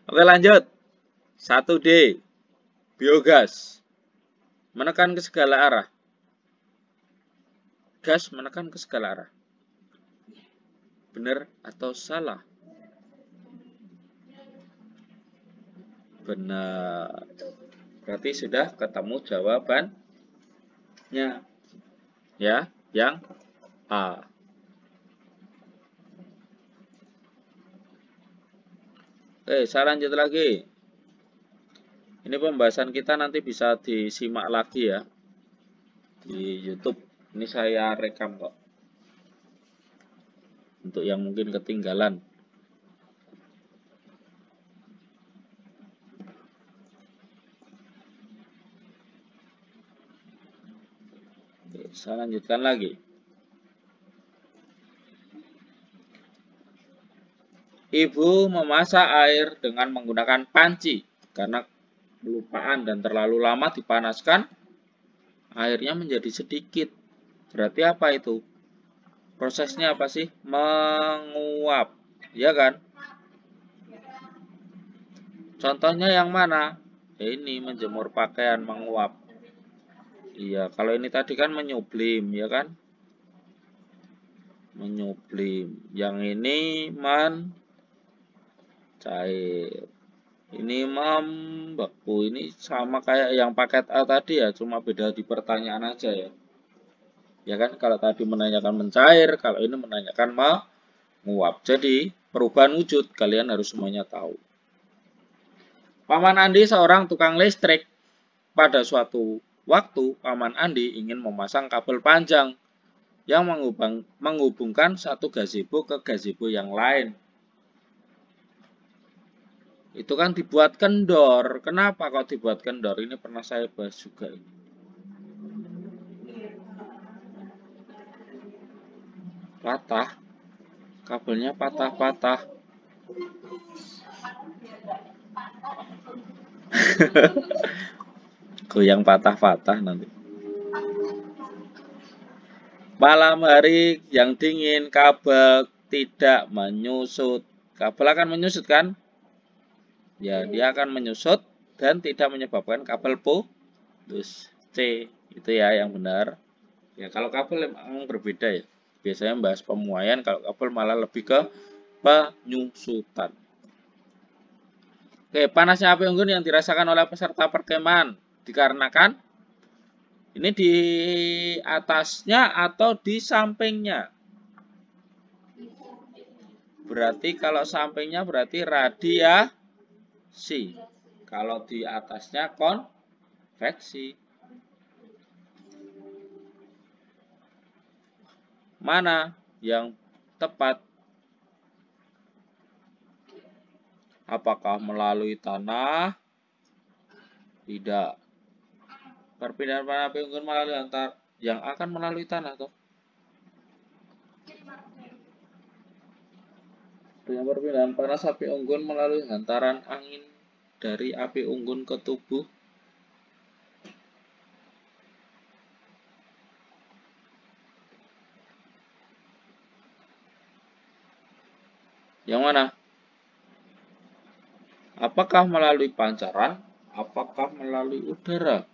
Oke lanjut. 1D. Biogas. Menekan ke segala arah. Gas menekan ke segala arah. Benar atau salah? Benar. Berarti sudah ketemu jawabannya. Ya, yang A. Oke, saya lanjut lagi. Ini pembahasan kita nanti bisa disimak lagi ya di YouTube. Ini saya rekam kok. Untuk yang mungkin ketinggalan. Oke, saya lanjutkan lagi. Ibu memasak air dengan menggunakan panci. Karena kelupaan dan terlalu lama dipanaskan, airnya menjadi sedikit. Berarti apa itu? Prosesnya apa sih? Menguap. Ya kan? Contohnya yang mana? Ya ini menjemur pakaian menguap. Iya, kalau ini tadi kan menyublim, ya kan? Menyublim. Yang ini mencair. Ini membeku. Ini sama kayak yang paket A tadi ya, cuma beda di pertanyaan aja ya. Ya kan, kalau tadi menanyakan mencair, kalau ini menanyakan menguap. Jadi, perubahan wujud kalian harus semuanya tahu. Paman Andi seorang tukang listrik. Pada suatu waktu, Paman Andi ingin memasang kabel panjang yang menghubungkan satu gazebo ke gazebo yang lain. Itu kan dibuat kendor. Kenapa kok dibuat kendor? Ini pernah saya bahas juga ini. Patah. Kabelnya patah-patah. Goyang patah-patah nanti. Malam hari yang dingin, kabel tidak menyusut. Kabel akan menyusut kan? Ya, dia akan menyusut dan tidak menyebabkan kabel putus. C, itu ya yang benar. Ya, kalau kabel memang berbeda ya. Biasanya membahas pemuaian, kalau kabel malah lebih ke penyusutan. Oke, panasnya api unggun yang dirasakan oleh peserta perkemahan dikarenakan ini di atasnya atau di sampingnya. Berarti kalau sampingnya berarti radiasi. Kalau di atasnya konveksi. Mana yang tepat? Apakah melalui tanah? Tidak. Perpindahan panas api unggun melalui yang akan melalui tanah toh. Dengan perpindahan panas api unggun melalui hantaran angin dari api unggun ke tubuh. Yang mana? Apakah melalui pancaran? Apakah melalui udara?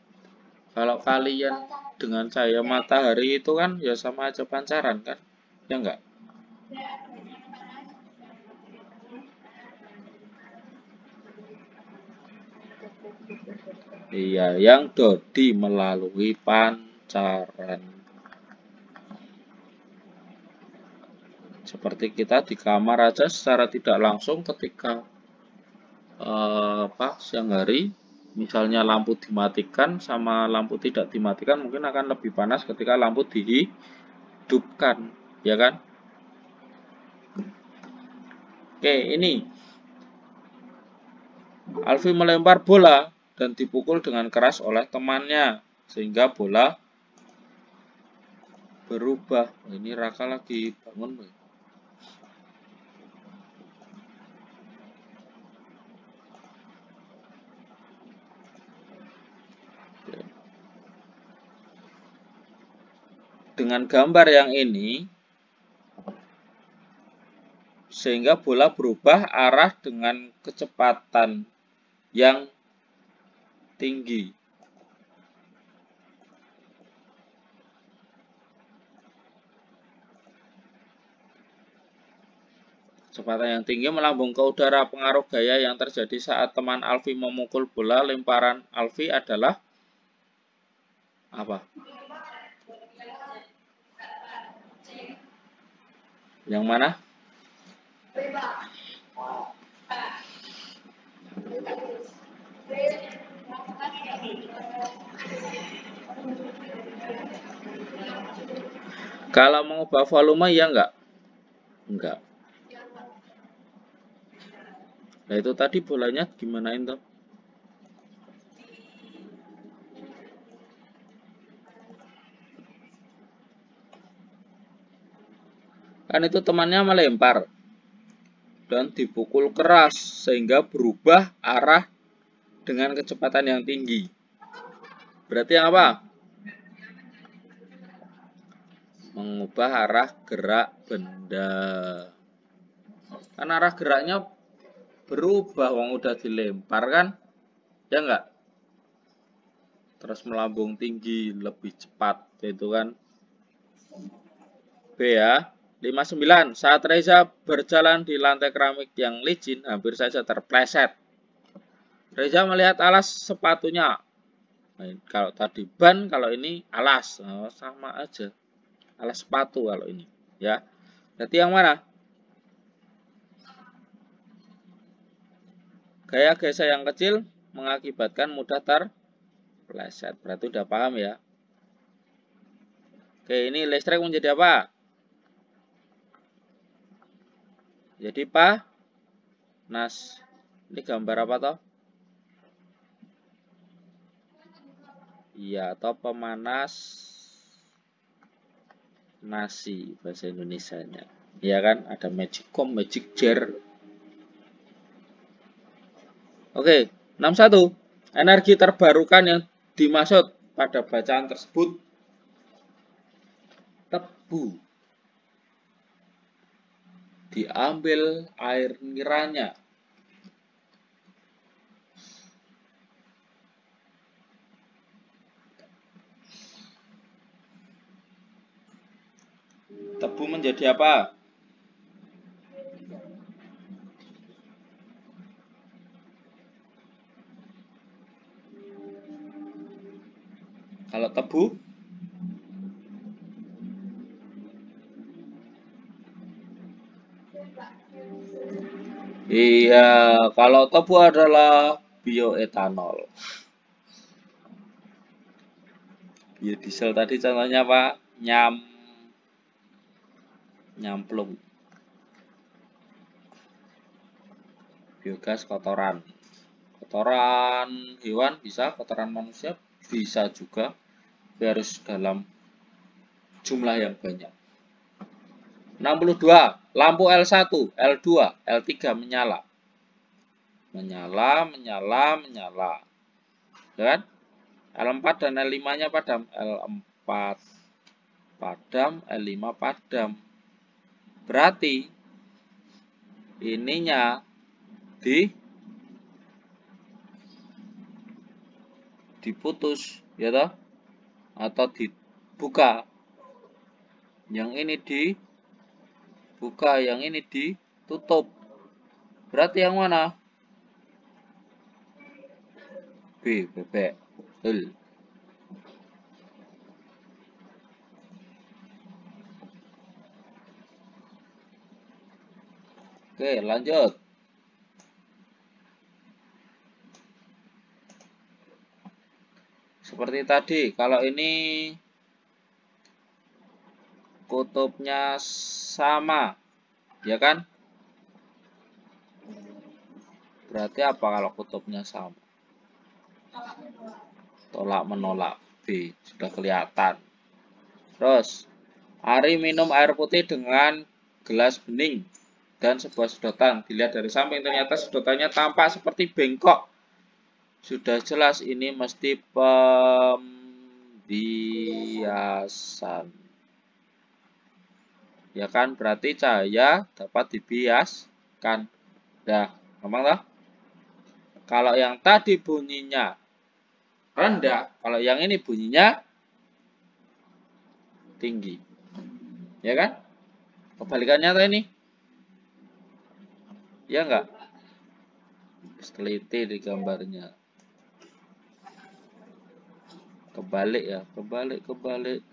Kalau kalian dengan cahaya matahari itu kan ya sama aja pancaran kan? Ya enggak? Iya, yang Dodi melalui pancaran. Seperti kita di kamar aja secara tidak langsung ketika siang hari, misalnya lampu dimatikan sama lampu tidak dimatikan mungkin akan lebih panas ketika lampu dihidupkan, ya kan? Oke, ini Alfi melempar bola dan dipukul dengan keras oleh temannya sehingga bola berubah. Ini Raka lagi bangun. dengan gambar yang ini, sehingga bola berubah arah dengan kecepatan yang tinggi. Kecepatan yang tinggi melambung ke udara. Pengaruh gaya yang terjadi saat teman Alfi memukul bola lemparan Alfi adalah apa? Yang mana? Kalau mengubah volume ya enggak? Enggak. Nah itu tadi bolanya gimanain tuh? Kan itu temannya melempar dan dipukul keras sehingga berubah arah dengan kecepatan yang tinggi. Berarti yang apa? Mengubah arah gerak benda. Kan arah geraknya berubah, wong udah dilempar kan? Ya enggak? Terus melambung tinggi, lebih cepat, itu kan. B ya. 59. Saat Reza berjalan di lantai keramik yang licin, hampir saja terpleset. Reza melihat alas sepatunya. Nah, kalau tadi ban, kalau ini alas. Nah, sama aja. Alas sepatu kalau ini. Ya. Berarti yang mana? Gaya geser yang kecil mengakibatkan mudah terpleset. Berarti udah paham ya. Oke, ini listrik menjadi apa? Jadi panas. Ini gambar apa toh? Iya, atau pemanas nasi bahasa Indonesianya. Iya kan? Ada magic comb, magic jar. Oke, 61. Energi terbarukan yang dimaksud pada bacaan tersebut tebu. Diambil air niranya. Tebu menjadi apa? Kalau tebu? Iya, kalau tebu adalah bioetanol. Biodiesel tadi contohnya apa? Nyamplung. Biogas kotoran. Kotoran hewan bisa, kotoran manusia bisa juga. Tapi harus dalam jumlah yang banyak. 62. Lampu L1, L2, L3 menyala. Menyala. Ya kan? L4 dan L5-nya padam. L4 padam, L5 padam. Berarti ininya diputus, ya toh? Atau dibuka. Yang ini dibuka, yang ini ditutup. Berarti yang mana? B, bebek. Betul. Oke, lanjut. Seperti tadi, kalau ini kutubnya sama, ya kan? Berarti apa kalau kutubnya sama? Tolak menolak. B, sudah kelihatan. Terus, Ari minum air putih dengan gelas bening dan sebuah sedotan. Dilihat dari samping ternyata sedotannya tampak seperti bengkok. Sudah jelas ini mesti pembiasan. Ya kan, berarti cahaya dapat dibiaskan. Dah, gampang toh? Kalau yang tadi bunyinya rendah, kalau yang ini bunyinya tinggi. Ya kan? Kebalikannya tuh ini. Ya enggak? Teliti di gambarnya. Kebalik ya, kebalik.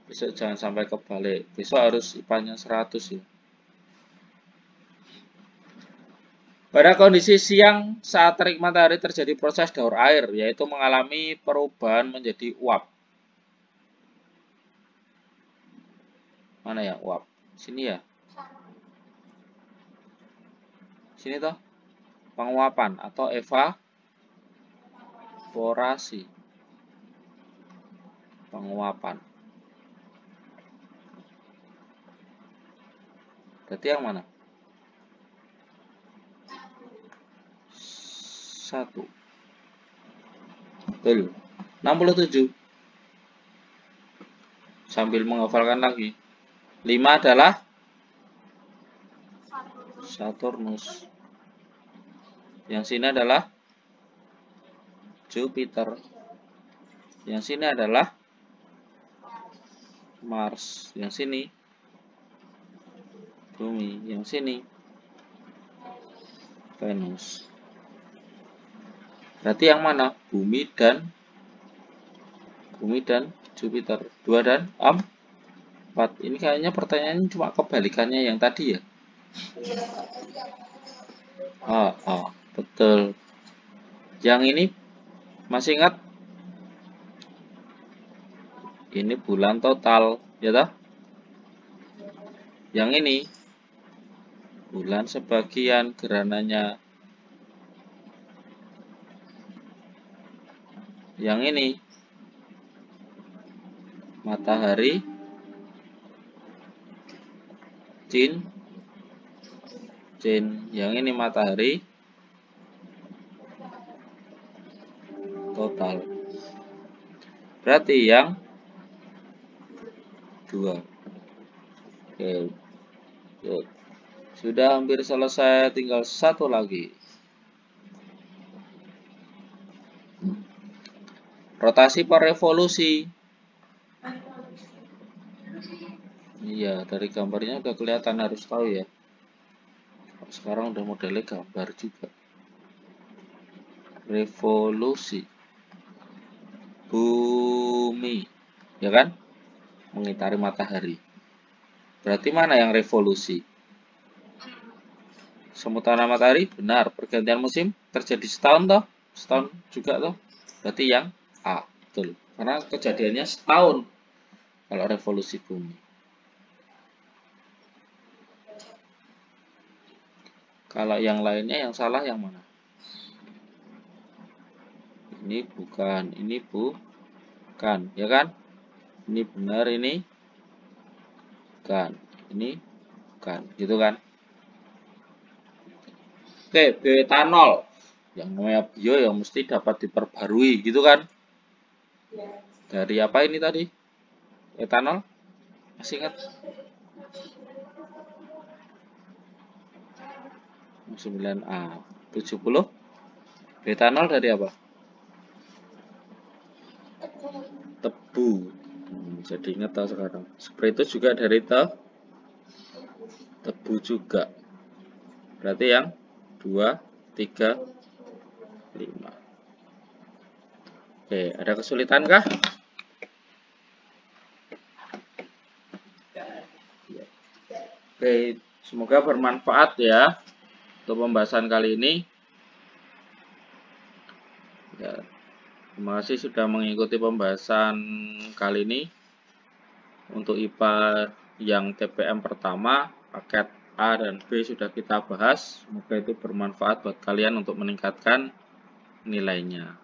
Besok jangan sampai kebalik. Besok harus IPA-nya 100 ya. Pada kondisi siang saat terik matahari terjadi proses daur air, yaitu mengalami perubahan menjadi uap. Mana ya uap? Sini ya. Sini toh. Penguapan atau evaporasi. Penguapan. Berarti yang mana? 1. Betul. 67. Sambil menghafalkan lagi. 5 adalah Saturnus. Yang sini adalah Jupiter. Yang sini adalah Mars. Yang sini Bumi. Yang sini Venus. Berarti yang mana? Bumi dan Jupiter. 2 dan 4. Ini kayaknya pertanyaannya cuma kebalikannya yang tadi ya. Betul. Yang ini masih ingat? Ini bulan total, ya toh? Yang ini bulan sebagian gerhananya. Yang ini matahari cincin. Yang ini matahari total. Berarti yang 2. Oke. Sudah hampir selesai, tinggal satu lagi. Rotasi per revolusi. Iya, dari gambarnya udah kelihatan, harus tahu ya. Sekarang udah modelnya gambar juga. Revolusi bumi, ya kan? Mengitari matahari. Berarti mana yang revolusi? Semutaran matahari, benar. Pergantian musim terjadi setahun toh? Setahun juga toh? Berarti yang A, betul. Karena kejadiannya setahun kalau revolusi bumi. Kalau yang lainnya yang salah yang mana? Ini bukan, ya kan? Ini benar, ini bukan, ini bukan, gitu kan? Oke, bioetanol. Yang namanya bio ya mesti dapat diperbarui, gitu kan? Dari apa ini tadi? Etanol? Masih ingat? 9A. 70. Bioetanol dari apa? Tebu. Jadi ingat tahu sekarang. Spiritus juga dari tebu juga. Berarti yang 2, 3, 5. Oke, ada kesulitan kah? Oke, semoga bermanfaat ya untuk pembahasan kali ini. Ya, terima kasih sudah mengikuti pembahasan kali ini. Untuk IPA yang TPM pertama, paket A dan B sudah kita bahas. Semoga itu bermanfaat buat kalian untuk meningkatkan nilainya.